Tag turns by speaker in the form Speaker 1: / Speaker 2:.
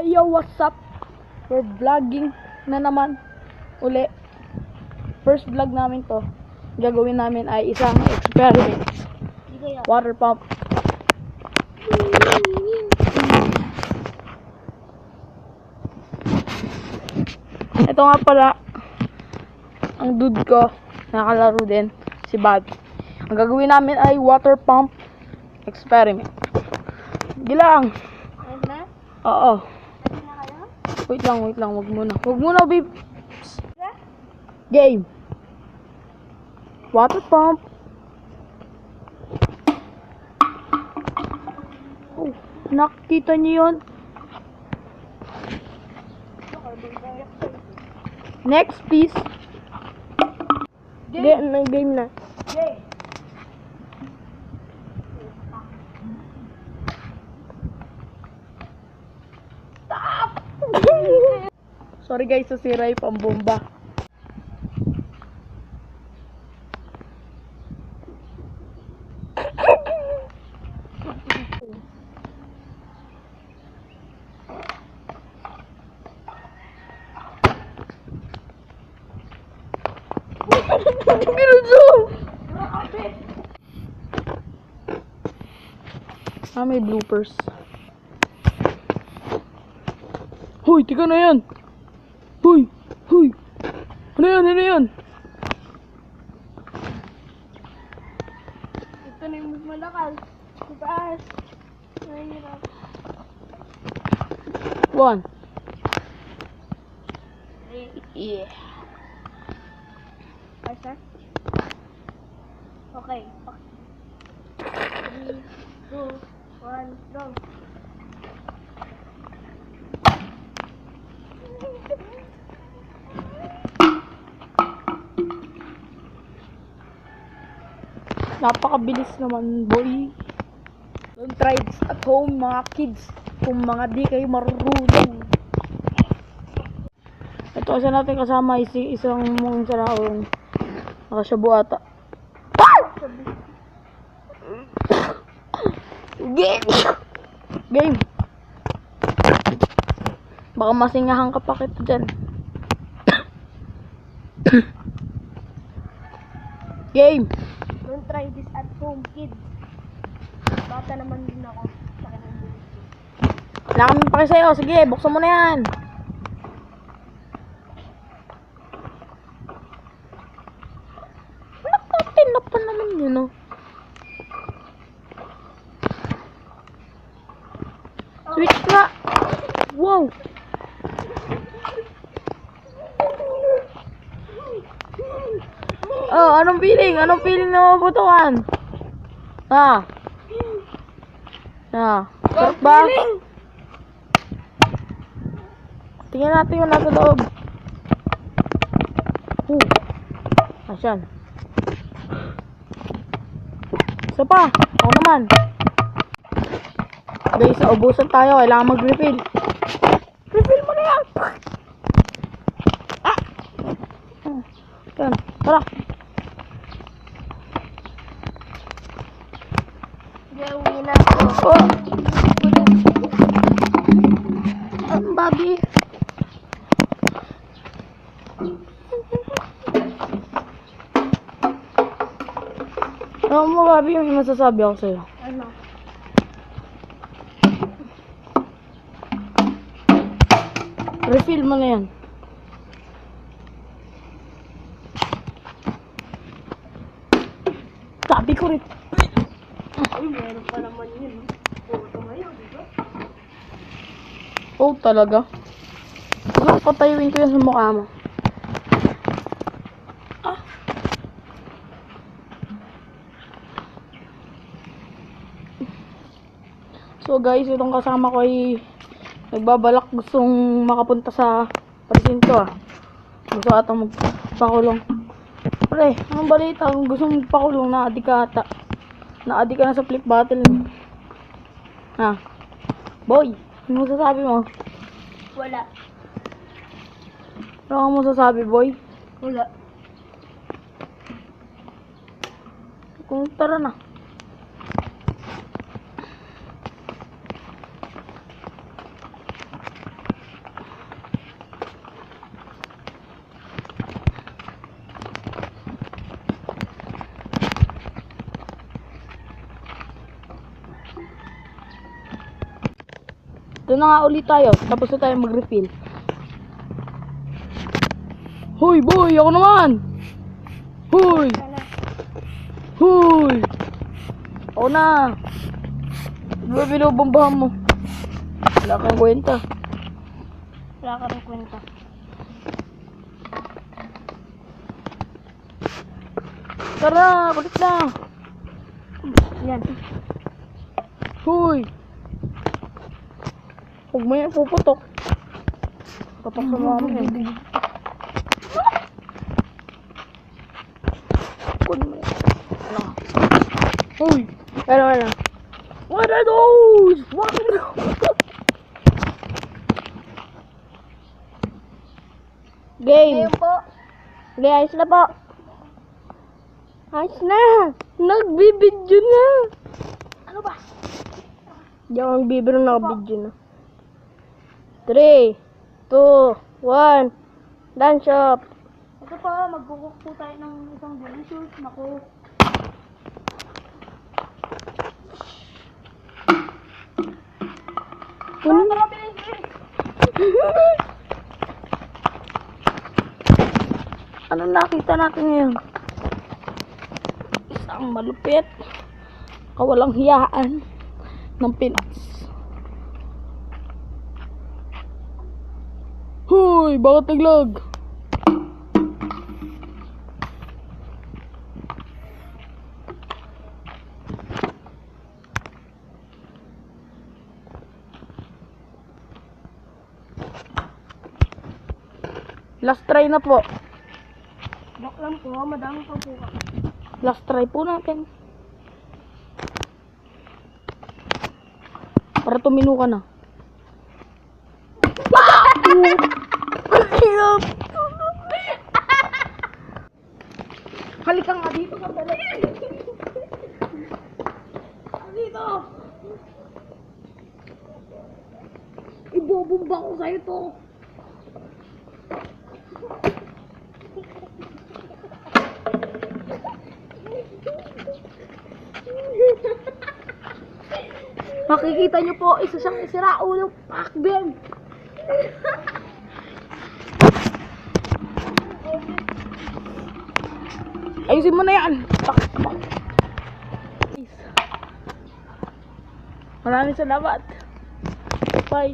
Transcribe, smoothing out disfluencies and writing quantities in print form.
Speaker 1: Hey yo, what's up? We're vlogging na naman uli. First vlog namin to. Gagawin namin ay isang experiment. Water pump. Ito nga pala ang dude ko, nakalaro din, si Bob. Ang gagawin namin ay water pump experiment. Gilang. Oo. Wait lang, wag muna. Wag muna, babe. Game. Water pump. Oh, nakita niyo yun? Next, please. Game na. Game. Stop! Sorry guys, sasira yung pambomba. May bloopers. Hoy, tika na yan. Hoy. Ano yan? Ito na yung mas malakas. Taas. Nahihirap. 1. Yeah. Asa? Okay. 3, 2, 1, go. Napakabilis naman, boy. Don't try this at home, mga kids. Kung mga di kayo marunong. Ito kasi natin kasama isang mong saraong nakasyabu ata. Game. Baka masingahan ka pa kita dyan. Game. Don't try this at home, kids. Bata naman din ako. Wala kami pa sa'yo. Sige, buksan mo na yan. Nakatin na pa naman yun, oh. Switch nga. Wow. Oh, anong feeling? Anong feeling na mabutukan? Sarap ba? Tingnan natin yung nasa loob. Asyan. Isa pa. Ako naman. Guys, ubusan tayo. Kailangan mag-refill. Refill mo na yan. Yan. Tara. Gawin na ako. Bobby. Ano mo, Bobby? May masasabi ako sa'yo. Ano? Refill mo na yan. Sabi ko rin. Ay, meron pa naman yun. Photo ngayon, diba? Oh, talaga? Gusto ko patayuin ko yan sa mukha mo. So guys, itong kasama ko ay nagbabalak gustong makapunta sa presinto. Gusto atang magpakulong. Pre, anong balita? Kung gusto mong magpakulong, na-addict ka ata. Na-addict ka na sa flip battle. Boy, ano masasabi mo? Wala. Ano masasabi, boy? Wala. Kung tara na. Dito na nga ulit tayo. Tapos na tayo mag-refill. Hoy, boy! Ako naman! Hoy! Hoy! Ako na! Diba binubombahan mo? Wala kang kwenta.
Speaker 2: Wala ka rin kwenta.
Speaker 1: Tara! Balik na!
Speaker 2: Yan.
Speaker 1: Hoy! Huwag mo yan puputok. Putok sa mga mo yan. Kunin mo yan. Ano? Hoy!
Speaker 2: Ano?
Speaker 1: What are those? What are those? Game!
Speaker 2: Ngayon po.
Speaker 1: Okay, ayos na po. Ayos na. Nagbibidyo na.
Speaker 2: Ano ba?
Speaker 1: Di ako nagbibiro na nakabidyo na. 3, 2, 1. Dance up.
Speaker 2: Ito po, magkukuk po tayo ng isang delicious na cook.
Speaker 1: Kunin
Speaker 2: Tara, bilis.
Speaker 1: Ano nakita natin ngayon? Isang malupit, kawalang hiyaan ng Pinas. Hoy, bakit naglag? Last try na po.
Speaker 2: Bak lang po, madami pa po ka.
Speaker 1: Last try po natin. Para tumino ka na. Halika nga dito sa dali. Dito. Ibobomba ko sa'yo to. Makikita nyo po, isa siyang isiraulo. Pakbem! Ayusin mo na yan. Maraming salamat. Bye.